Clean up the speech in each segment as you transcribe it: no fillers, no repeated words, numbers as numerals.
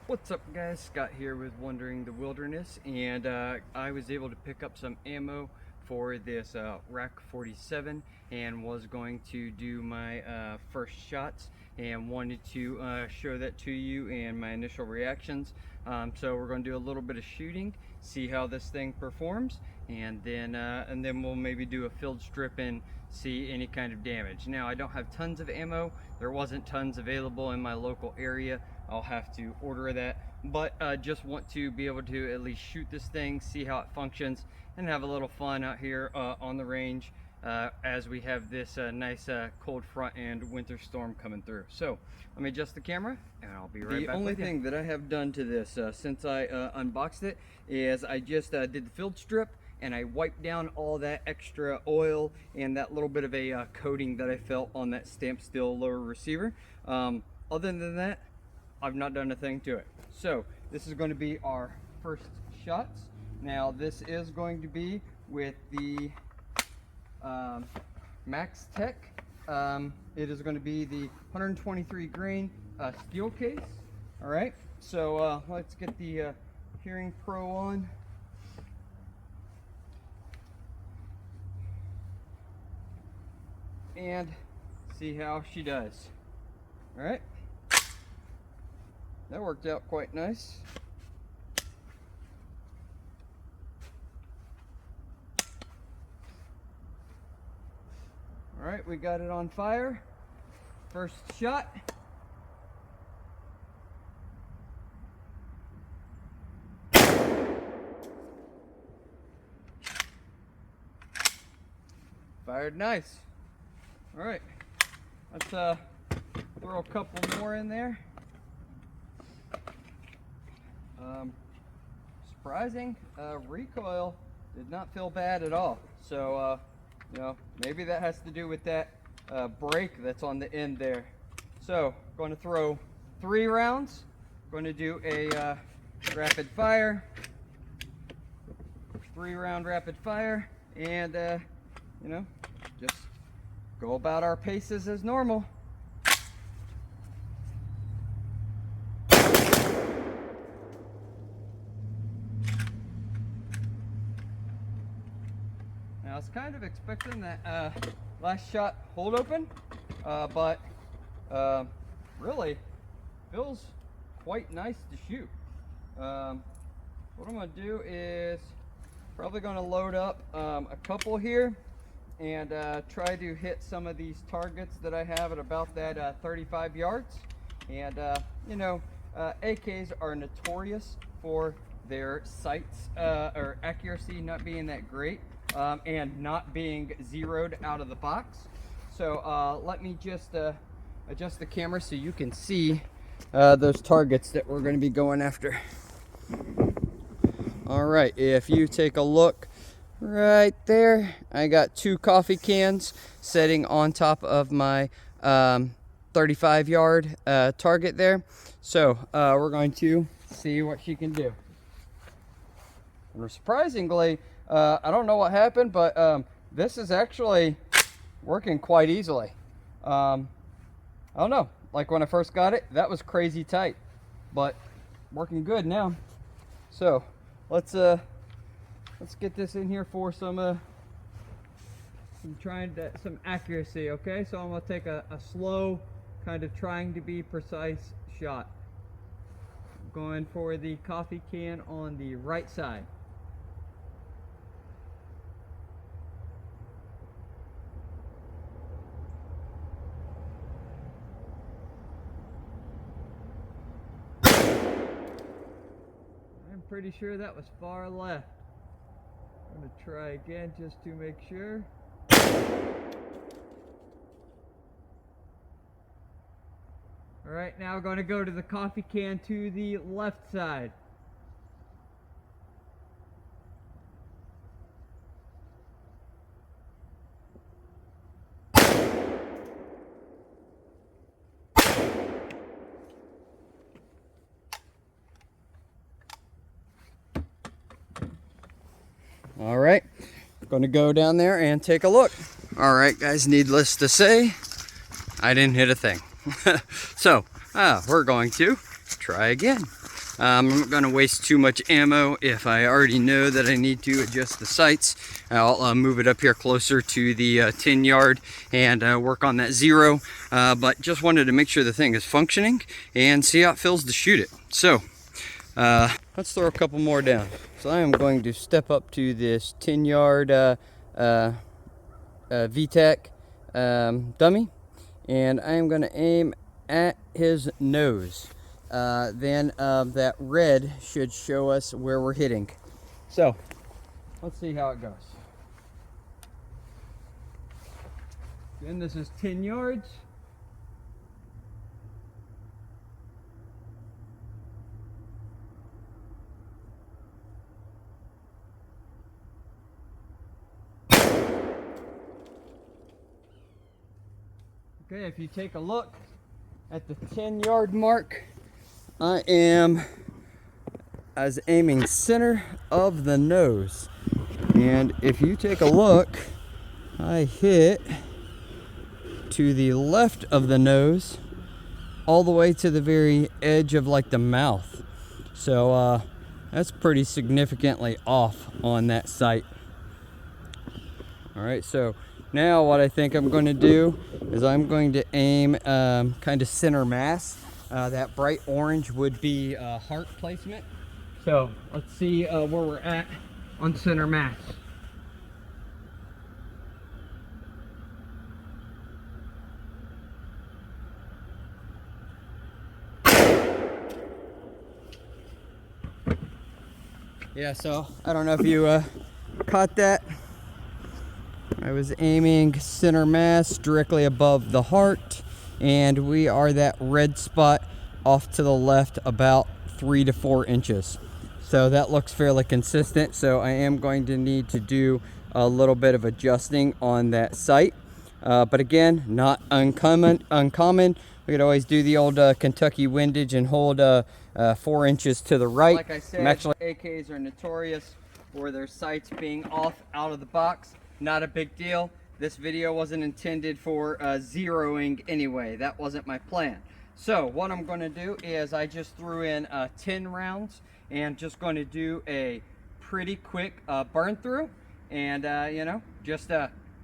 What's up guys, Scott here with Wandering the Wilderness, and I was able to pick up some ammo for this RAK47 and was going to do my first shots and wanted to show that to you and my initial reactions. So we're going to do a little bit of shooting, see how this thing performs, and then we'll maybe do a field strip and see any kind of damage. Now I don't have tons of ammo, there wasn't tons available in my local area. I'll have to order that, but just want to be able to at least shoot this thing, see how it functions, and have a little fun out here on the range as we have this nice cold front and winter storm coming through. So let me adjust the camera and I'll be right back. The only thing that I have done to this since I unboxed it is I just did the field strip and I wiped down all that extra oil and that little bit of a coating that I felt on that stamped steel lower receiver. Other than that, I've not done a thing to it. So this is going to be our first shots. Now this is going to be with the Max Tech. It is going to be the 123 grain steel case. All right, so let's get the Hearing Pro on. And see how she does. All right. That worked out quite nice. All right, we got it on fire. First shot. Fired nice. All right, let's throw a couple more in there. Surprising recoil did not feel bad at all. So you know, maybe that has to do with that brake that's on the end there. So going to throw 3 rounds. Going to do a rapid fire, 3-round rapid fire, and you know, just go about our paces as normal. I was kind of expecting that last shot hold open, but really feels quite nice to shoot. What I'm going to do is probably going to load up a couple here and try to hit some of these targets that I have at about that 35 yards. And you know, AKs are notorious for their sights or accuracy not being that great. And not being zeroed out of the box. So let me just adjust the camera so you can see those targets that we're going to be going after. All right, if you take a look right there, I got 2 coffee cans sitting on top of my 35-yard target there. So we're going to see what she can do. And surprisingly, I don't know what happened, but this is actually working quite easily. I don't know, like when I first got it, that was crazy tight, but working good now. So let's get this in here for some accuracy. Okay, so I'm gonna take a slow, kind of trying to be precise shot. Going for the coffee can on the right side. Pretty sure that was far left. I'm going to try again just to make sure. Alright, now we're going to go to the coffee can to the left side. All right, going to go down there and take a look. All right, guys, needless to say, I didn't hit a thing. So we're going to try again. I'm not going to waste too much ammo. If I already know that I need to adjust the sights, I'll move it up here closer to the 10 yard and work on that 0. But just wanted to make sure the thing is functioning and see how it feels to shoot it. So let's throw a couple more down. So I am going to step up to this 10 yard VTAC dummy, and I am going to aim at his nose. Then that red should show us where we're hitting. So let's see how it goes. Again, this is 10 yards. Okay, if you take a look at the 10 yard mark, I am aiming center of the nose. And if you take a look, I hit to the left of the nose all the way to the very edge of like the mouth. So that's pretty significantly off on that sight. All right, so now what I think I'm going to do is I'm going to aim kind of center mass. That bright orange would be heart placement. So let's see where we're at on center mass. Yeah, so I don't know if you caught that. I was aiming center mass directly above the heart, and we are that red spot off to the left about 3 to 4 inches. So that looks fairly consistent. So I am going to need to do a little bit of adjusting on that sight. But again, not uncommon. We could always do the old Kentucky windage and hold 4 inches to the right. Like I said, AKs are notorious for their sights being off out of the box. Not a big deal. This video wasn't intended for zeroing anyway. That wasn't my plan. So what I'm going to do is I just threw in 10 rounds and just going to do a pretty quick burn through, and you know, just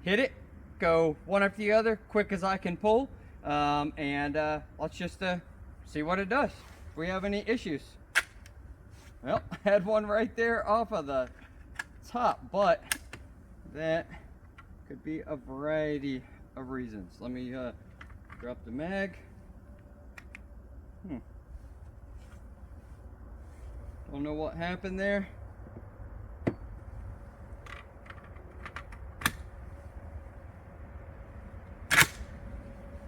hit it, go one after the other, quick as I can pull, and let's just see what it does. If we have any issues. Well, I had one right there off of the top, but that could be a variety of reasons. Let me drop the mag. Don't know what happened there. I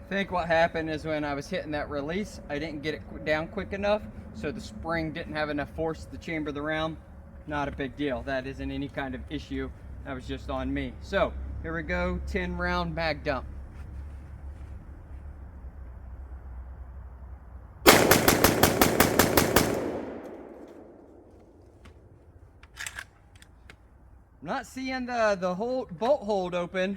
think what happened is when I was hitting that release, I didn't get it down quick enough, so the spring didn't have enough force to chamber the round. Not a big deal. That isn't any kind of issue. That was just on me. So here we go, 10 round mag dump. I'm not seeing the whole bolt hold open,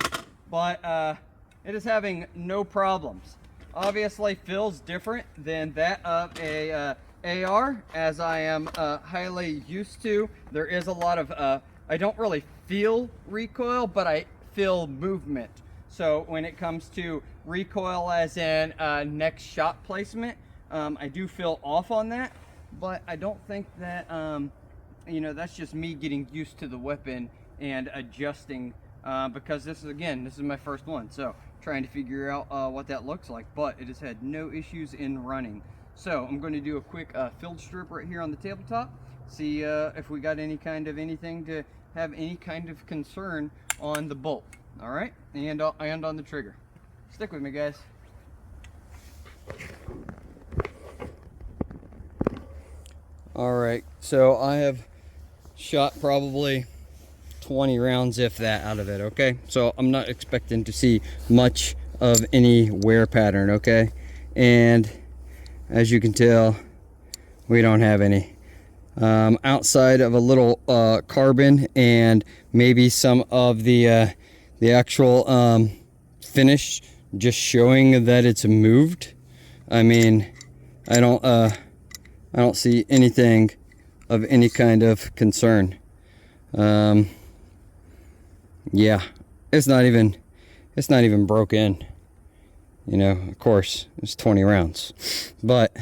but it is having no problems. Obviously feels different than that of a AR, as I am highly used to. There is a lot of I don't really feel recoil, but I feel movement. So when it comes to recoil as in next shot placement, I do feel off on that, but I don't think that you know, that's just me getting used to the weapon and adjusting, because this is my first one, so trying to figure out what that looks like. But it has had no issues in running. So I'm going to do a quick field strip right here on the tabletop, see if we got any kind of anything to have any kind of concern on the bolt. All right, and on the trigger. Stick with me, guys. All right, so I have shot probably 20 rounds, if that, out of it. Okay, so I'm not expecting to see much of any wear pattern. Okay, and as you can tell, we don't have any. Outside of a little carbon and maybe some of the actual finish just showing that it's moved. I mean, I don't I don't see anything of any kind of concern. Yeah, it's not even broke in. You know, of course, it's 20 rounds, but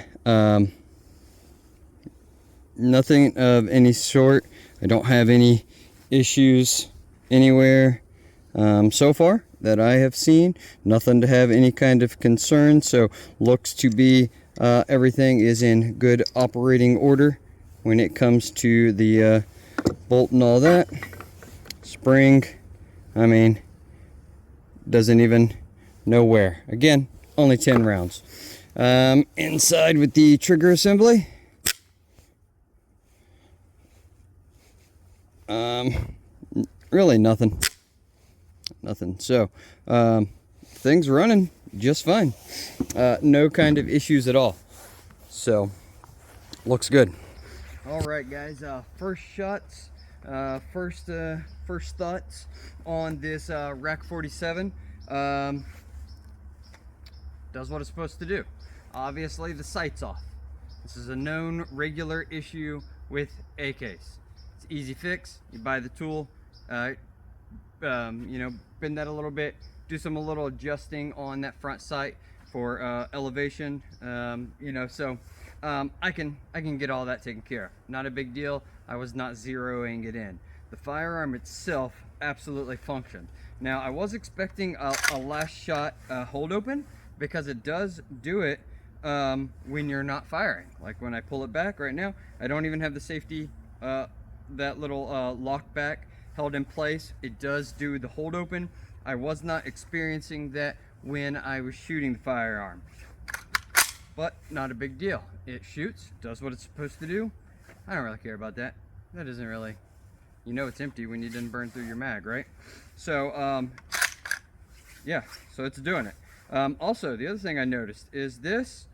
nothing of any sort. I don't have any issues anywhere so far that I have seen. Nothing to have any kind of concern. So looks to be everything is in good operating order when it comes to the bolt and all that. Spring, I mean, doesn't even know where. Again, only 10 rounds. Inside with the trigger assembly. Really nothing. So things running just fine. No kind of issues at all. So looks good. All right, guys. First shots. First thoughts on this RAK47. Does what it's supposed to do. Obviously, the sight's off. This is a known regular issue with AKs. It's easy fix. You buy the tool, you know, bend that a little bit, do some a little adjusting on that front sight for elevation. You know, so I can get all that taken care of. Not a big deal. I was not zeroing it in. The firearm itself absolutely functioned. Now, I was expecting a last shot hold open, because it does do it when you're not firing. Like when I pull it back right now, I don't even have the safety, that little lock back held in place. It does do the hold open. I was not experiencing that when I was shooting the firearm, but not a big deal. It shoots, does what it's supposed to do. I don't really care about that. That isn't really, you know, it's empty when you didn't burn through your mag, right? So yeah, so it's doing it. Also, the other thing I noticed is this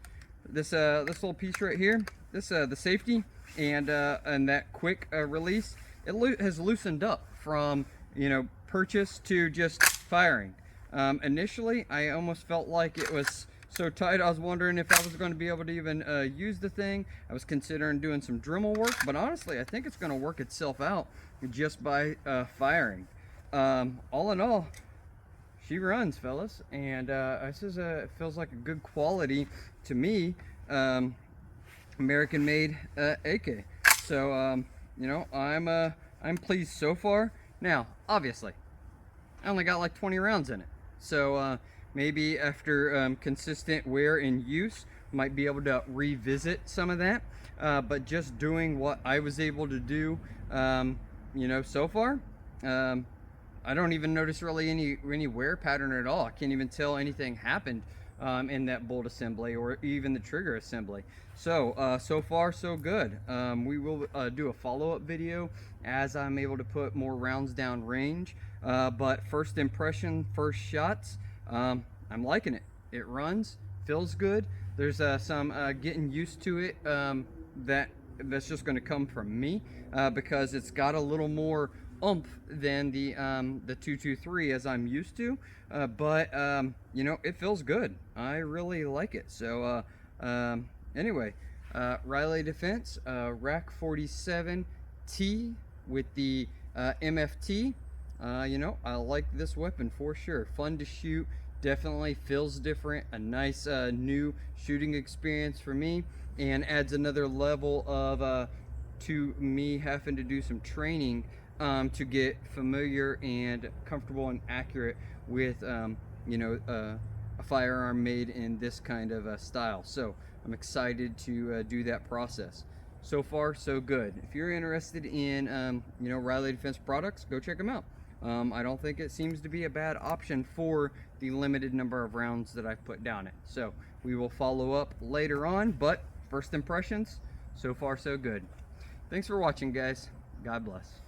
little piece right here, the safety and that quick release, it has loosened up from, you know, purchase to just firing. Initially, I almost felt like it was so tight. I was wondering if I was going to be able to even use the thing. I was considering doing some Dremel work, but honestly, I think it's going to work itself out just by firing. All in all, she runs, fellas, and this is it feels like a good quality to me, American-made AK. So you know, I'm pleased so far. Now, obviously, I only got like 20 rounds in it, so maybe after consistent wear and use, might be able to revisit some of that. But just doing what I was able to do, you know, so far. I don't even notice really any wear pattern at all. I can't even tell anything happened in that bolt assembly or even the trigger assembly. So so far so good. We will do a follow-up video as I'm able to put more rounds down range. But first impression, first shots, I'm liking it. It runs, feels good. There's some getting used to it that's just going to come from me, because it's got a little more oomph than the 223 as I'm used to, but you know, it feels good. I really like it. So anyway, Riley Defense RAK47-T with the MFT. You know, I like this weapon for sure. Fun to shoot, definitely feels different. A nice new shooting experience for me, and adds another level of to me having to do some training to get familiar and comfortable and accurate with you know, a firearm made in this kind of style. So I'm excited to do that process. So far so good. If you're interested in you know, Riley Defense products, go check them out. I don't think it seems to be a bad option for the limited number of rounds that I've put down it. So we will follow up later on, but first impressions, so far so good. Thanks for watching, guys. God bless.